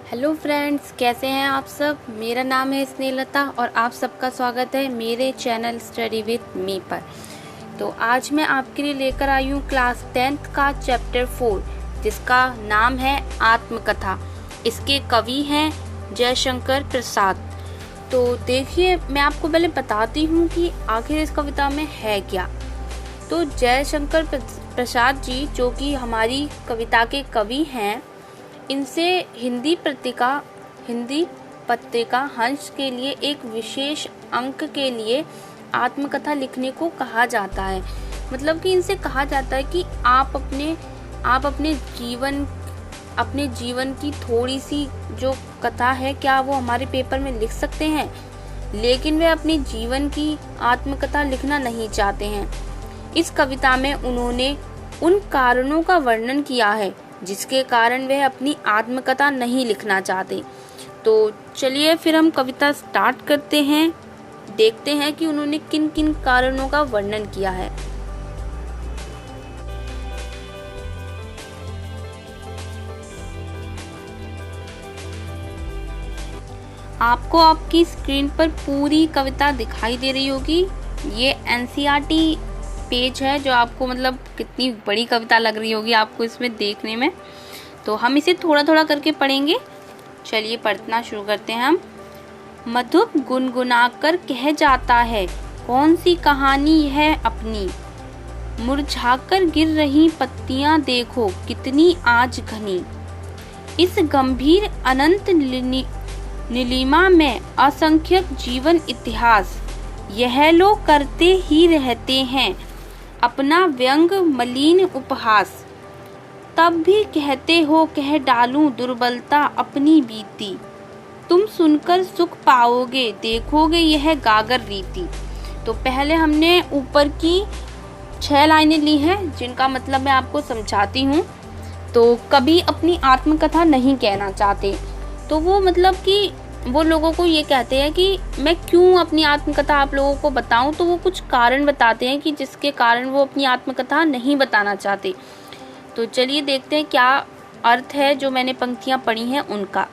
Hello friends, कैसे हैं आप सब। मेरा नाम है स्नेहलता और आप सबका स्वागत है मेरे चैनल स्टडी विद मी पर। तो आज मैं आपके लिए लेकर आई हूँ क्लास 10th का चैप्टर 4 जिसका नाम है आत्मकथा। इसके कवि हैं जयशंकर प्रसाद। तो देखिए, मैं आपको पहले बताती हूँ कि आखिर इस कविता में है क्या। तो जयशंकर प्रसाद जी, जो कि हमारी कविता के कवि हैं, इनसे हिंदी पत्रिका हंस के लिए एक विशेष अंक के लिए आत्मकथा लिखने को कहा जाता है। मतलब कि इनसे कहा जाता है कि आप अपने जीवन की थोड़ी सी जो कथा है, क्या वो हमारे पेपर में लिख सकते हैं। लेकिन वे अपने जीवन की आत्मकथा लिखना नहीं चाहते हैं। इस कविता में उन्होंने उन कारणों का वर्णन किया है जिसके कारण वह अपनी आत्मकथा नहीं लिखना चाहते। तो चलिए फिर हम कविता स्टार्ट करते हैं। देखते हैं कि उन्होंने किन किन कारणों का वर्णन किया है। आपको आपकी स्क्रीन पर पूरी कविता दिखाई दे रही होगी। ये एनसीईआरटी पेज है, जो आपको मतलब कितनी बड़ी कविता लग रही होगी आपको इसमें देखने में। तो हम इसे थोड़ा थोड़ा करके पढ़ेंगे। चलिए पढ़ना शुरू करते हैं हम। मधुप गुनगुनाकर कह जाता है, कौन सी कहानी है अपनी। मुरझाकर गिर रही पत्तियां देखो कितनी आज घनी। इस गंभीर अनंत नीलिमा में असंख्यक जीवन इतिहास यह लोग करते ही रहते हैं अपना व्यंग मलिन उपहास। तब भी कहते हो कह डालूं दुर्बलता अपनी बीती। तुम सुनकर सुख पाओगे देखोगे यह गागर रीति। तो पहले हमने ऊपर की 6 लाइनें ली हैं जिनका मतलब मैं आपको समझाती हूँ। तो कभी अपनी आत्मकथा नहीं कहना चाहते, तो वो मतलब कि वो लोगों को ये कहते हैं कि मैं क्यों अपनी आत्मकथा आप लोगों को बताऊं। तो वो कुछ कारण बताते हैं कि जिसके कारण वो अपनी आत्मकथा नहीं बताना चाहते। तो चलिए देखते हैं क्या अर्थ है जो मैंने पंक्तियां पढ़ी हैं उनका।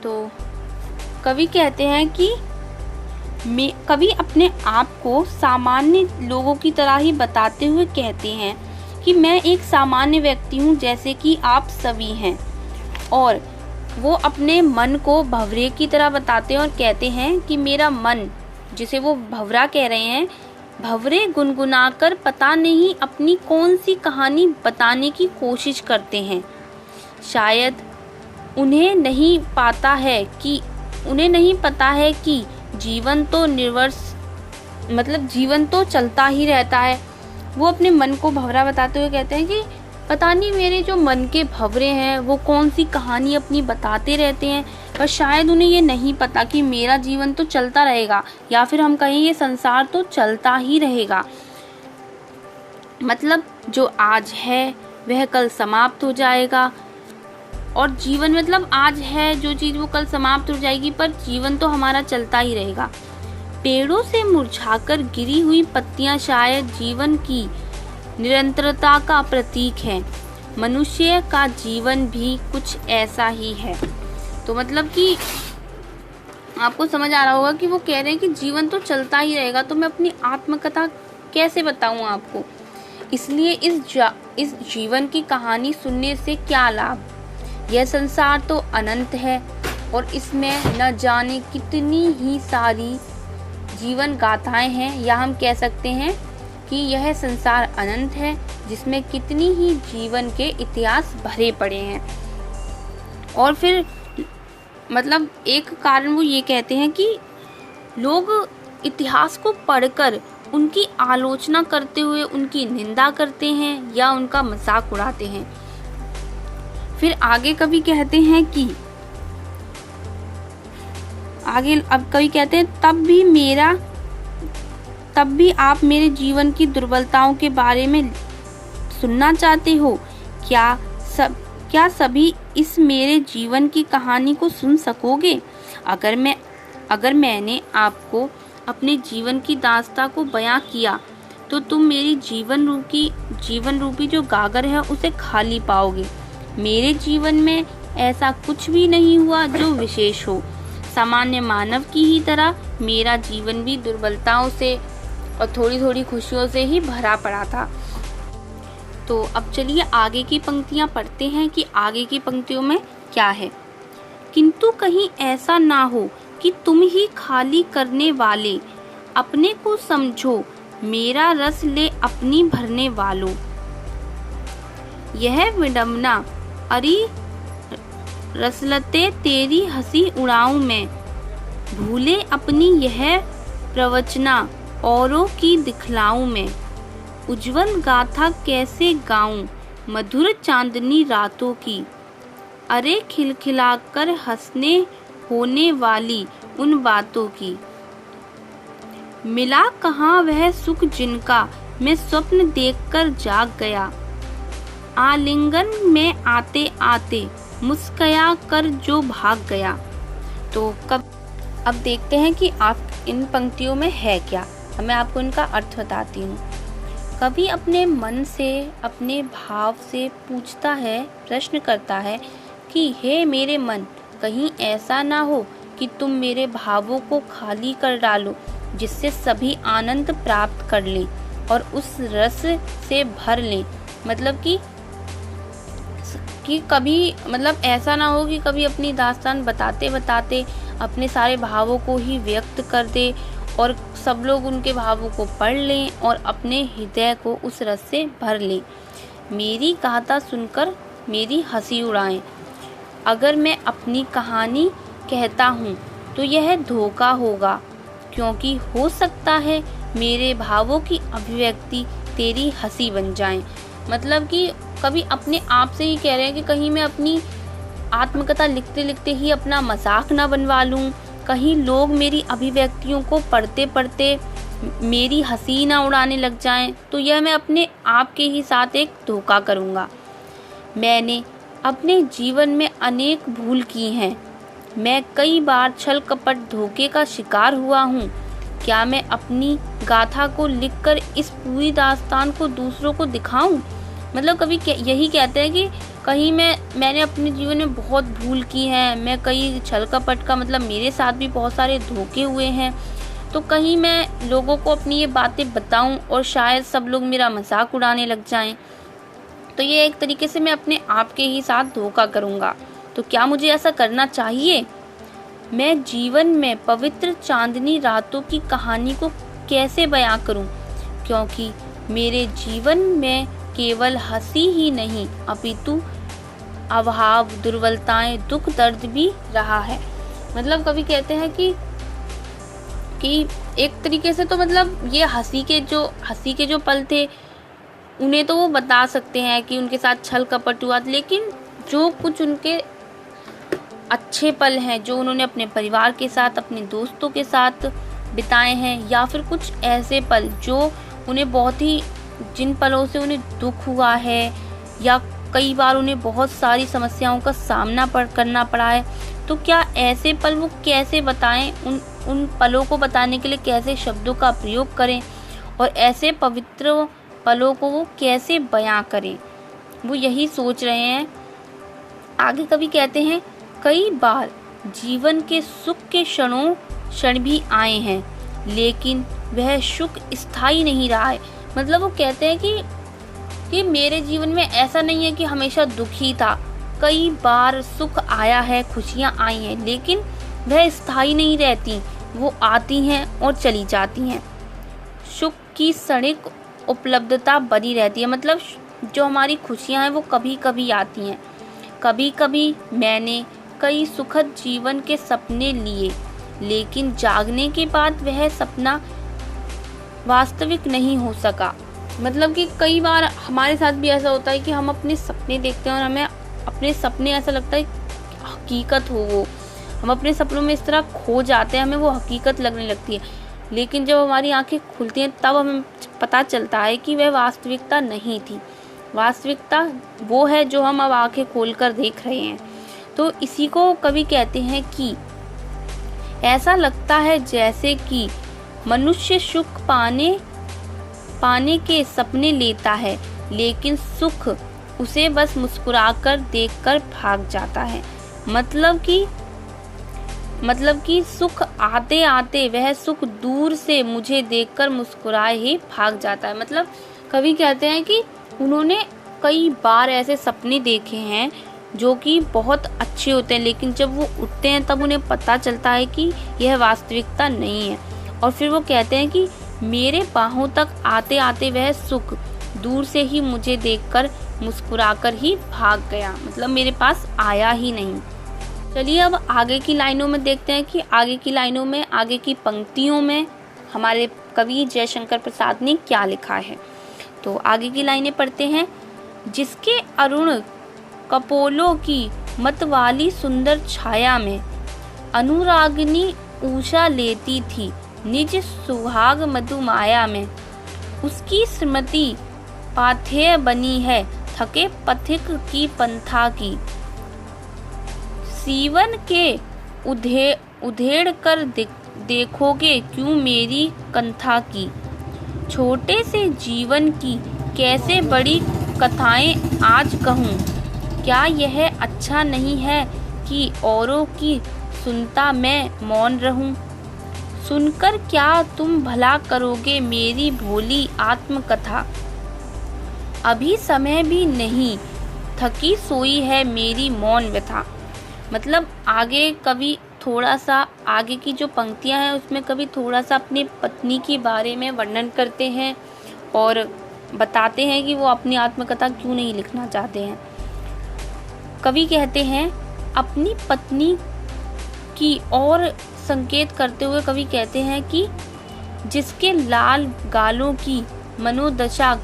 तो कवि कहते हैं कि कवि अपने आप को सामान्य लोगों की तरह ही बताते हुए कहते हैं कि मैं एक सामान्य व्यक्ति हूँ जैसे कि आप सभी हैं। और वो अपने मन को भंवरे की तरह बताते हैं और कहते हैं कि मेरा मन, जिसे वो भंवरा कह रहे हैं, भंवरे गुनगुनाकर पता नहीं अपनी कौन सी कहानी बताने की कोशिश करते हैं। शायद उन्हें नहीं पता है कि जीवन तो चलता ही रहता है। वो अपने मन को भंवरा बताते हुए कहते हैं कि पता नहीं मेरे जो मन के भंवरे हैं वो कौन सी कहानी अपनी बताते रहते हैं, पर शायद उन्हें ये नहीं पता कि मेरा जीवन तो चलता रहेगा, या फिर हम कहें ये संसार तो चलता ही रहेगा। मतलब जो आज है वह कल समाप्त हो जाएगा। और जीवन मतलब आज है जो चीज़ वो कल समाप्त हो जाएगी, पर जीवन तो हमारा चलता ही रहेगा। पेड़ों से मुरझाकर गिरी हुई पत्तियां शायद जीवन की निरंतरता का प्रतीक है। मनुष्य का जीवन भी कुछ ऐसा ही है। तो मतलब कि आपको समझ आ रहा होगा कि वो कह रहे हैं कि जीवन तो चलता ही रहेगा, तो मैं अपनी आत्मकथा कैसे बताऊं आपको। इसलिए इस जीवन की कहानी सुनने से क्या लाभ। यह संसार तो अनंत है और इसमें न जाने कितनी ही सारी जीवन गाथाएं हैं, या हम कह सकते हैं कि यह संसार अनंत है जिसमें कितनी ही जीवन के इतिहास भरे पड़े हैं। और फिर मतलब एक कारण वो ये कहते हैं कि लोग इतिहास को पढ़कर उनकी आलोचना करते हुए उनकी निंदा करते हैं या उनका मजाक उड़ाते हैं। फिर आगे कवि कहते हैं कि अब कवि कहते हैं तब भी आप मेरे जीवन की दुर्बलताओं के बारे में सुनना चाहते हो। क्या सभी इस मेरे जीवन की कहानी को सुन सकोगे। अगर मैंने आपको अपने जीवन की दास्तां को बयां किया तो तुम मेरी जीवन रूपी जो गागर है उसे खाली पाओगे। मेरे जीवन में ऐसा कुछ भी नहीं हुआ जो विशेष हो। सामान्य मानव की ही तरह मेरा जीवन भी दुर्बलताओं से और थोड़ी थोड़ी खुशियों से ही भरा पड़ा था। तो अब चलिए आगे की पंक्तियाँ पढ़ते हैं कि आगे की पंक्तियों में क्या है। किंतु कहीं ऐसा ना हो कि तुम ही खाली करने वाले, अपने को समझो मेरा रस ले अपनी भरने वालों। यह विडंबना अरी रसलते तेरी हंसी उड़ाऊं मैं, भूले अपनी यह प्रवचना औरों की दिखलाऊं मैं। उज्जवल गाथा कैसे गाऊं मधुर चांदनी रातों की, अरे खिलखिलाकर हंसने होने वाली उन बातों की। मिला कहाँ वह सुख जिनका मैं स्वप्न देखकर जाग गया, आलिंगन में आते आते मुस्कुरा कर जो भाग गया। तो अब देखते हैं कि आप इन पंक्तियों में है क्या। मैं आपको इनका अर्थ बताती हूँ। कवि अपने मन से, अपने भाव से पूछता है, प्रश्न करता है कि हे मेरे मन, कहीं ऐसा ना हो कि तुम मेरे भावों को खाली कर डालो, जिससे सभी आनंद प्राप्त कर लें और उस रस से भर लें। मतलब कि कभी ऐसा ना हो कि कभी अपनी दास्तान बताते बताते अपने सारे भावों को ही व्यक्त कर दे और सब लोग उनके भावों को पढ़ लें और अपने हृदय को उस रस से भर लें। मेरी गाथा सुनकर मेरी हंसी उड़ाएं। अगर मैं अपनी कहानी कहता हूँ तो यह धोखा होगा, क्योंकि हो सकता है मेरे भावों की अभिव्यक्ति तेरी हंसी बन जाए। मतलब कि कभी अपने आप से ही कह रहे हैं कि कहीं मैं अपनी आत्मकथा लिखते लिखते ही अपना मजाक ना बनवा लूँ, कहीं लोग मेरी अभिव्यक्तियों को पढ़ते पढ़ते मेरी हंसी ना उड़ाने लग जाएं, तो यह मैं अपने आप के ही साथ एक धोखा करूँगा। मैंने अपने जीवन में अनेक भूल की हैं, मैं कई बार छल कपट धोखे का शिकार हुआ हूँ। क्या मैं अपनी गाथा को लिखकर इस पूरी दास्तान को दूसरों को दिखाऊं? मतलब कभी यही कहते हैं कि कहीं मैंने अपने जीवन में बहुत भूल की है, मैं कई छल कपट का मेरे साथ भी बहुत सारे धोखे हुए हैं, तो कहीं मैं लोगों को अपनी ये बातें बताऊं और शायद सब लोग मेरा मजाक उड़ाने लग जाएं। तो ये एक तरीके से मैं अपने आप के ही साथ धोखा करूँगा। तो क्या मुझे ऐसा करना चाहिए? मैं जीवन में पवित्र चांदनी रातों की कहानी को कैसे बयां करूं? क्योंकि मेरे जीवन में केवल हंसी ही नहीं अपितु अभाव, दुर्बलताएं, दुख दर्द भी रहा है। कभी कहते हैं कि एक तरीके से तो ये हंसी के जो पल थे उन्हें तो वो बता सकते हैं कि उनके साथ छल कपट हुआ, लेकिन जो कुछ उनके अच्छे पल हैं जो उन्होंने अपने परिवार के साथ, अपने दोस्तों के साथ बिताए हैं, या फिर कुछ ऐसे पल जो उन्हें बहुत ही, जिन पलों से उन्हें दुख हुआ है या कई बार उन्हें बहुत सारी समस्याओं का सामना करना पड़ा है, तो क्या ऐसे पल वो कैसे बताएं, उन पलों को बताने के लिए कैसे शब्दों का प्रयोग करें और ऐसे पवित्र पलों को वो कैसे बयां करें, वो यही सोच रहे हैं। आगे कभी कहते हैं, कई बार जीवन के सुख के क्षण भी आए हैं, लेकिन वह सुख स्थायी नहीं रहा है। वो कहते हैं कि मेरे जीवन में ऐसा नहीं है कि हमेशा दुख ही था, कई बार सुख आया है, खुशियाँ आई हैं, लेकिन वह स्थायी नहीं रहती, वो आती हैं और चली जाती हैं। सुख की क्षणिक उपलब्धता बनी रहती है। जो हमारी खुशियाँ हैं वो कभी कभी आती हैं। कभी कभी मैंने कई सुखद जीवन के सपने लिए, लेकिन जागने के बाद वह सपना वास्तविक नहीं हो सका। कि कई बार हमारे साथ भी ऐसा होता है कि हम अपने सपने देखते हैं और हमें अपने सपने ऐसा लगता है हकीकत हो वो, हम अपने सपनों में इस तरह खो जाते हैं, हमें वो हकीकत लगने लगती है, लेकिन जब हमारी आंखें खुलती हैं तब हमें पता चलता है कि वह वास्तविकता नहीं थी। वास्तविकता वो है जो हम अब आंखें खोलकर देख रहे हैं। तो इसी को कवि कहते हैं कि ऐसा लगता है जैसे कि मनुष्य सुख पाने के सपने लेता है, लेकिन सुख उसे बस मुस्कुराकर देखकर भाग जाता है। मतलब कि सुख आते आते वह सुख दूर से मुझे देखकर मुस्कुराए ही भाग जाता है। मतलब कवि कहते हैं कि उन्होंने कई बार ऐसे सपने देखे हैं जो कि बहुत अच्छे होते हैं, लेकिन जब वो उठते हैं तब उन्हें पता चलता है कि यह वास्तविकता नहीं है। और फिर वो कहते हैं कि मेरे बाहों तक आते आते वह सुख दूर से ही मुझे देखकर मुस्कुराकर ही भाग गया, मतलब मेरे पास आया ही नहीं। चलिए अब आगे की लाइनों में देखते हैं कि आगे की लाइनों में, आगे की पंक्तियों में हमारे कवि जयशंकर प्रसाद ने क्या लिखा है। तो आगे की लाइनें पढ़ते हैं। जिसके अरुण कपोलों की मतवाली सुंदर छाया में अनुरागिनी ऊषा लेती थी निज सुहाग मधुमाया में, उसकी स्मृति पाथेय बनी है थके पथिक की पंथा की, सीवन के उधेड़ कर देखोगे क्यों मेरी कंथा की, छोटे से जीवन की कैसे बड़ी कथाएं आज कहूँ, क्या यह अच्छा नहीं है कि औरों की सुनता मैं मौन रहूं, सुनकर क्या तुम भला करोगे मेरी भोली आत्मकथा, अभी समय भी नहीं थकी सोई है मेरी मौन व्यथा। मतलब आगे कवि थोड़ा सा, आगे की जो पंक्तियां हैं उसमें कवि थोड़ा सा अपनी पत्नी के बारे में वर्णन करते हैं और बताते हैं कि वो अपनी आत्मकथा क्यों नहीं लिखना चाहते हैं। कवि कहते हैं अपनी पत्नी की ओर संकेत करते हुए कवि कहते हैं कि जिसके लाल गालों की मनोदशा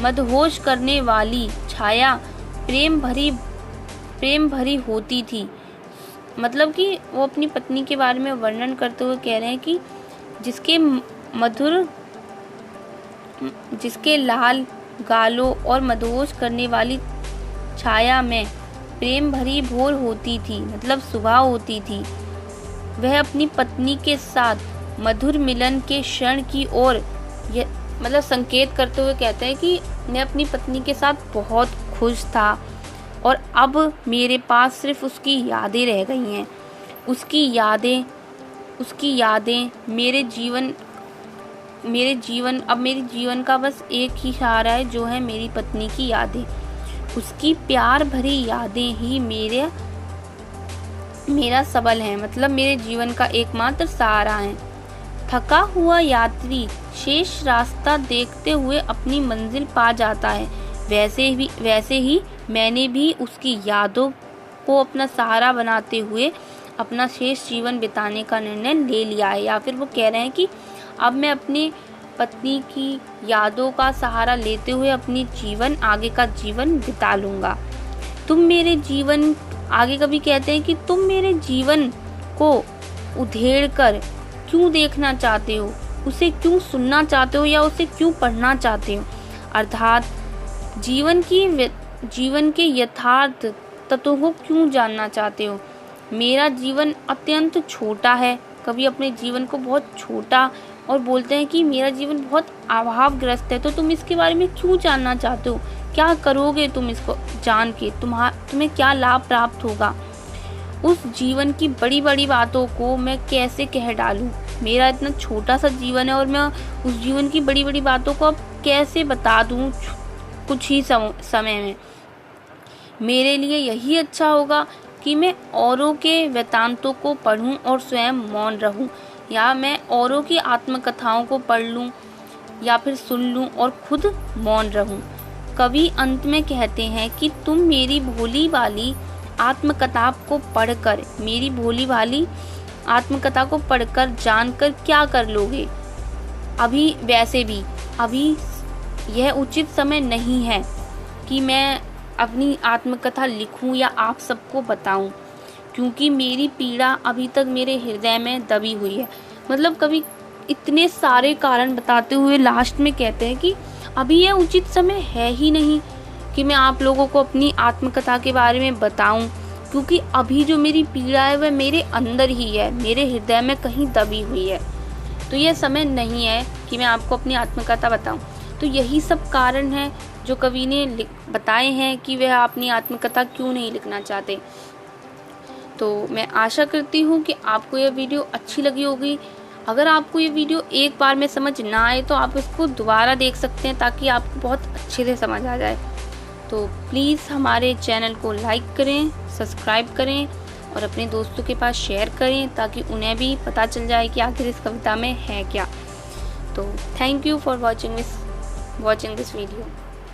मदहोश करने वाली छाया प्रेम भरी होती थी। मतलब कि वो अपनी पत्नी के बारे में वर्णन करते हुए कह रहे हैं कि जिसके लाल गालों और मदहोश करने वाली छाया में प्रेम भरी भोर होती थी, मतलब सुबह होती थी, वह अपनी पत्नी के साथ मधुर मिलन के क्षण की ओर मतलब संकेत करते हुए कहते हैं कि मैं अपनी पत्नी के साथ बहुत खुश था और अब मेरे पास सिर्फ उसकी यादें रह गई हैं। उसकी यादें मेरे जीवन का बस एक ही सहारा है, जो है मेरी पत्नी की यादें। उसकी प्यार भरी यादें ही मेरा सबल है, मतलब मेरे जीवन का एकमात्र सहारा है। थका हुआ यात्री शेष रास्ता देखते हुए अपनी मंजिल पा जाता है, वैसे ही मैंने भी उसकी यादों को अपना सहारा बनाते हुए अपना शेष जीवन बिताने का निर्णय ले लिया है। या फिर वो कह रहे हैं कि अब मैं अपनी पत्नी की यादों का सहारा लेते हुए आगे का जीवन बिता लूँगा। आगे कभी कहते हैं कि तुम मेरे जीवन को उधेड़ कर क्यों देखना चाहते हो, उसे क्यों सुनना चाहते हो या उसे क्यों पढ़ना चाहते हो, अर्थात जीवन के यथार्थ तत्वों को क्यों जानना चाहते हो। मेरा जीवन अत्यंत छोटा है, कभी अपने जीवन को बहुत छोटा और बोलते हैं कि मेरा जीवन बहुत अभावग्रस्त है, तो तुम इसके बारे में क्यों जानना चाहते हो, क्या करोगे तुम इसको जान के, तुम्हें क्या लाभ प्राप्त होगा। उस जीवन की बड़ी बड़ी बातों को मैं कैसे कह डालूं, मेरा इतना छोटा सा जीवन है और मैं उस जीवन की बड़ी बड़ी बातों को अब कैसे बता दूं कुछ ही समय में। मेरे लिए यही अच्छा होगा कि मैं औरों के वृत्तांतों को पढूं और स्वयं मौन रहूं, या मैं औरों की आत्मकथाओं को पढ़ लूं या फिर सुन लूं और खुद मौन रहूं। कवि अंत में कहते हैं कि तुम मेरी भोली वाली आत्मकथा को पढ़कर जानकर क्या कर लोगे। अभी यह उचित समय नहीं है कि मैं अपनी आत्मकथा लिखूं या आप सबको बताऊं, क्योंकि मेरी पीड़ा अभी तक मेरे हृदय में दबी हुई है। मतलब कवि इतने सारे कारण बताते हुए लास्ट में कहते हैं कि अभी यह उचित समय है ही नहीं कि मैं आप लोगों को अपनी आत्मकथा के बारे में बताऊं, क्योंकि अभी जो मेरी पीड़ा है वह मेरे अंदर ही है, मेरे हृदय में कहीं दबी हुई है। तो यह समय नहीं है कि मैं आपको अपनी आत्मकथा बताऊं। तो तो यही सब कारण है जो कवि ने बताए हैं कि वह अपनी आत्मकथा क्यों नहीं लिखना चाहते। तो मैं आशा करती हूँ कि आपको यह वीडियो अच्छी लगी होगी। अगर आपको ये वीडियो एक बार में समझ ना आए तो आप इसको दोबारा देख सकते हैं, ताकि आपको बहुत अच्छे से समझ आ जाए। तो प्लीज़ हमारे चैनल को लाइक करें, सब्सक्राइब करें और अपने दोस्तों के पास शेयर करें, ताकि उन्हें भी पता चल जाए कि आखिर इस कविता में है क्या। तो thank you for watching this video.